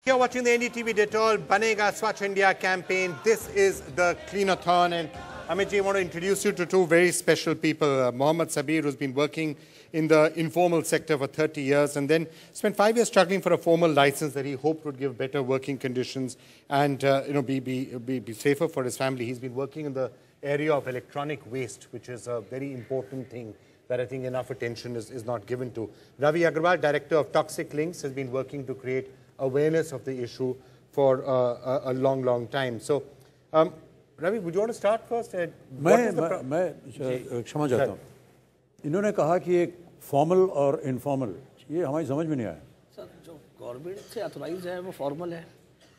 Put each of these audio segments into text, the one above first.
You're watching the NDTV Dettol Banega Swachh India campaign. This is the Cleanathon, and Amit ji, I want to introduce you to two very special people. Mohammad Sabir, who's been working in the informal sector for 30 years and then spent 5 years struggling for a formal license that he hoped would give better working conditions and be safer for his family. He's been working in the area of electronic waste, which is a very important thing that I think enough attention is not given to. Ravi Agrawal, Director of Toxic Links, has been working to create awareness of the issue for a long time. So, Ravi, would you want to start first? मैं क्षमा चाहता हूँ. इन्होंने कहा कि एक formal और informal, ये हमारी समझ में नहीं आया. सर, जो गवर्नमेंट से अथोराइज है वो फॉर्मल है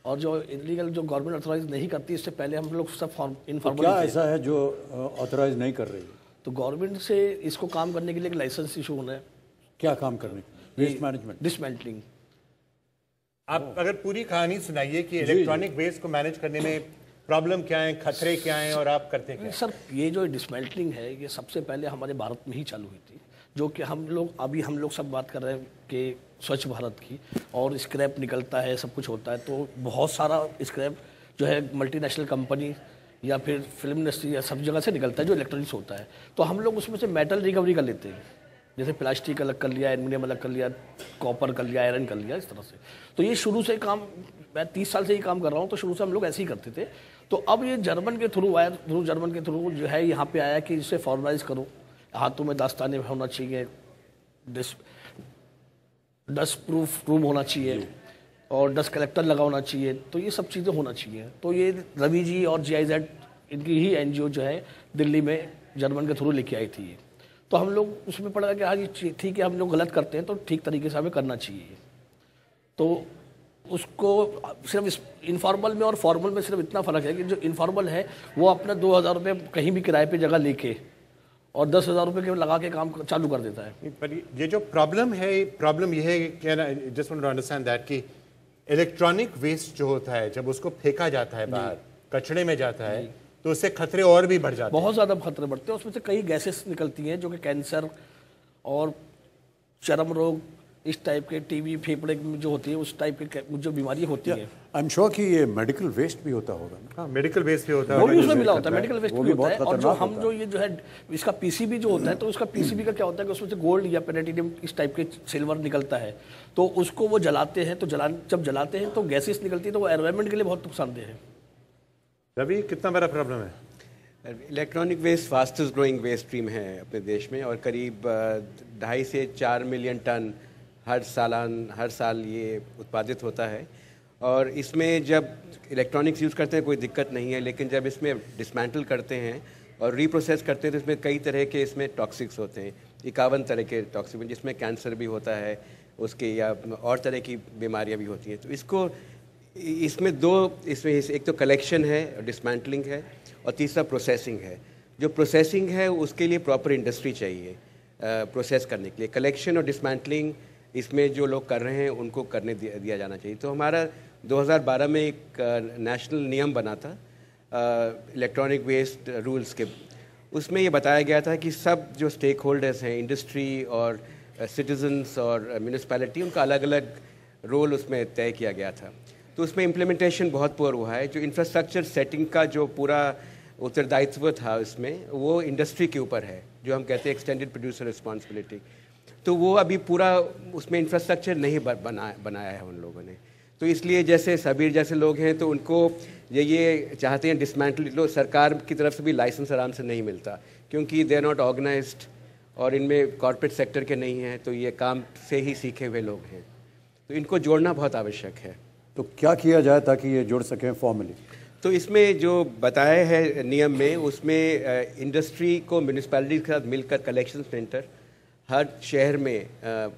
और जो इलीगल जो गवर्नमेंट अथोराइज नहीं करती, इससे पहले हम लोग सब इनफॉर्मल. क्या ऐसा है जो ऑथोराइज नहीं कर रही है? तो गवर्नमेंट से इसको काम करने के लिए एक लाइसेंस इशू होना है. क्या काम करने? Waste management, dismantling. आप अगर पूरी कहानी सुनाइए कि इलेक्ट्रॉनिक वेस्ट को मैनेज करने में प्रॉब्लम क्या है, खतरे क्या हैं और आप करते क्या? सर, ये जो डिसमेंटलिंग है ये सबसे पहले हमारे भारत में ही चालू हुई थी, जो कि हम लोग सब बात कर रहे हैं कि स्वच्छ भारत की, और स्क्रैप निकलता है, सब कुछ होता है. तो बहुत सारा स्क्रैप जो है मल्टीनेशनल कंपनी या फिर फिल्म इंडस्ट्री या सब जगह से निकलता है जो इलेक्ट्रॉनिक्स होता है. तो हम लोग उसमें से मेटल रिकवरी कर लेते हैं, जैसे प्लास्टिक अलग कर लिया, एल्युमिनियम अलग कर लिया, कॉपर कर लिया, आयरन कर लिया, इस तरह से. तो ये शुरू से काम, मैं 30 साल से ही काम कर रहा हूँ, तो शुरू से हम लोग ऐसे ही करते थे. तो अब ये जर्मन के थ्रू जो है यहाँ पे आया कि इसे फॉर्मलाइज करो, हाथों में दस्ताने होना चाहिए, डस्ट प्रूफ रूम होना चाहिए और डस्ट कलेक्टर लगा होना चाहिए. तो ये सब चीज़ें होना चाहिए. तो ये रवि जी और GIZ इनकी ही NGO जो है दिल्ली में जर्मन के थ्रू लेके आई थी. तो हम लोग उसमें पड़ा कि हाँ जी ठीक है, हम लोग गलत करते हैं तो ठीक तरीके से हमें करना चाहिए. तो उसको सिर्फ इनफॉर्मल में और फॉर्मल में सिर्फ इतना फ़र्क है कि जो इनफॉर्मल है वो अपना 2000 रुपये कहीं भी किराए पे जगह लेके और 10,000 रुपये के लगा के काम चालू कर देता है. पर ये जो प्रॉब्लम ये है कि just want to understand that कि इलेक्ट्रॉनिक वेस्ट जो होता है जब उसको फेंका जाता है बाहर, कचड़े में जाता है, तो उससे खतरे और भी बढ़ जाते हैं. बहुत ज़्यादा खतरे बढ़ते हैं. उसमें से कई गैसेस निकलती हैं जो कि कैंसर और चर्म रोग, इस टाइप के, टीबी, फेफड़े जो होती है, उस टाइप के जो बीमारी होती है. आई एम श्योर कि ये मेडिकल वेस्ट भी होता होगा ना? हाँ, मेडिकल वेस्ट भी होता है, वो भी उसमें मिला होता है, मेडिकल वेस्ट भी होता है. और जो हम जो ये जो है इसका PCB जो होता है, तो उसका PCB का क्या होता है कि उसमें से गोल्ड या प्लेटिनम इस टाइप के सिल्वर निकलता है. तो उसको वो जलाते हैं, तो जब जलाते हैं तो गैसेस निकलती है, तो वो एनवायरमेंट के लिए बहुत नुकसानदेह है. रवि, कितना बड़ा प्रॉब्लम है? Electronic waste fastest growing waste stream है अपने देश में, और करीब 2.5 से 4 मिलियन टन हर साल ये उत्पादित होता है. और इसमें जब इलेक्ट्रॉनिक्स यूज़ करते हैं कोई दिक्कत नहीं है, लेकिन जब इसमें डिसमेंटल करते हैं और रीप्रोसेस करते हैं तो इसमें कई तरह के इसमें टॉक्सिक्स होते हैं. 51 तरह के टॉक्सिक, जिसमें कैंसर भी होता है उसके, या और तरह की बीमारियां भी होती हैं. तो इसमें एक तो कलेक्शन है, डिसमेंटलिंग है, और तीसरा प्रोसेसिंग है. जो प्रोसेसिंग है उसके लिए प्रॉपर इंडस्ट्री चाहिए प्रोसेस करने के लिए. कलेक्शन और डिसमेंटलिंग इसमें जो लोग कर रहे हैं उनको करने दिया जाना चाहिए. तो हमारा 2012 में एक नेशनल नियम बना था इलेक्ट्रॉनिक वेस्ट रूल्स के. उसमें ये बताया गया था कि सब जो स्टेक होल्डर्स हैं, इंडस्ट्री और सिटीजन्स और म्यूनिसिपैलिटी, उनका अलग अलग रोल उसमें तय किया गया था. तो उसमें इम्प्लीमेंटेशन बहुत पुअर हुआ है. जो इंफ्रास्ट्रक्चर सेटिंग का जो पूरा उत्तरदायित्व था उसमें, वो इंडस्ट्री के ऊपर है, जो हम कहते हैं एक्सटेंडेड प्रोड्यूसर रिस्पॉन्सिबिलिटी. तो वो अभी पूरा उसमें इंफ्रास्ट्रक्चर नहीं बनाया है उन लोगों ने. तो इसलिए जैसे सबीर जैसे लोग हैं तो उनको ये चाहते हैं डिसमेंटल. सरकार की तरफ से भी लाइसेंस आराम से नहीं मिलता क्योंकि दे आर नॉट ऑर्गेनाइज्ड और इनमें कॉर्पोरेट सेक्टर के नहीं हैं, तो ये काम से ही सीखे हुए लोग हैं. तो इनको जोड़ना बहुत आवश्यक है. तो क्या किया जाए ताकि ये जुड़ सकें फॉर्मली? तो इसमें जो बताया है नियम में, उसमें इंडस्ट्री को म्यूनिसिपैलिटी के साथ मिलकर कलेक्शन सेंटर हर शहर में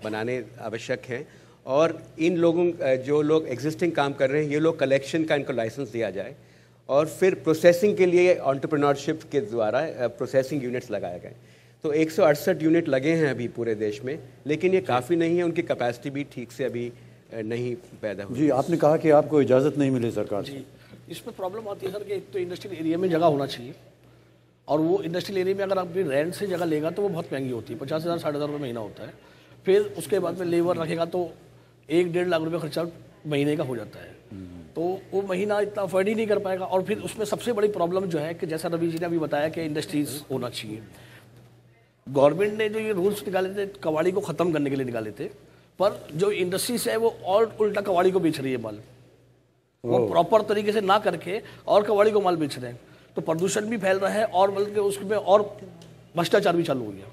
बनाने आवश्यक हैं. और इन लोगों जो लोग एग्जिस्टिंग काम कर रहे हैं, ये लोग कलेक्शन का इनको लाइसेंस दिया जाए, और फिर प्रोसेसिंग के लिए एंटरप्रेन्योरशिप के द्वारा प्रोसेसिंग यूनिट्स लगाए गए. तो 168 यूनिट लगे हैं अभी पूरे देश में, लेकिन ये काफ़ी नहीं है. उनकी कैपेसिटी भी ठीक से अभी नहीं पैदा हुई. जी, आपने कहा कि आपको इजाज़त नहीं मिली सरकार से. इसमें प्रॉब्लम आती है सर कि एक तो इंडस्ट्रियल एरिया में जगह होना चाहिए, और वो इंडस्ट्रियल एरिया में अगर आप रेंट से जगह लेगा तो वो बहुत महंगी होती है, 50,000 60,000 रुपये महीना होता है. फिर उसके बाद में लेबर रखेगा तो 1-1.5 लाख रुपये खर्चा महीने का हो जाता है, तो वो महीना इतना अफोर्ड ही नहीं कर पाएगा। और फिर उसमें सबसे बड़ी प्रॉब्लम जो है कि जैसा रवि जी ने अभी बताया कि इंडस्ट्रीज होना चाहिए। गवर्नमेंट ने जो ये रूल्स निकाले थे कबाड़ी को ख़त्म करने के लिए निकाले थे, पर जो इंडस्ट्रीज है वो और उल्टा कबाड़ी को बेच रही है माल, वो प्रॉपर तरीके से ना करके और कबाड़ी को माल बेच रहे हैं, तो प्रदूषण भी फैल रहा है और बल्कि उसमें और भ्रष्टाचार भी चालू हो गया।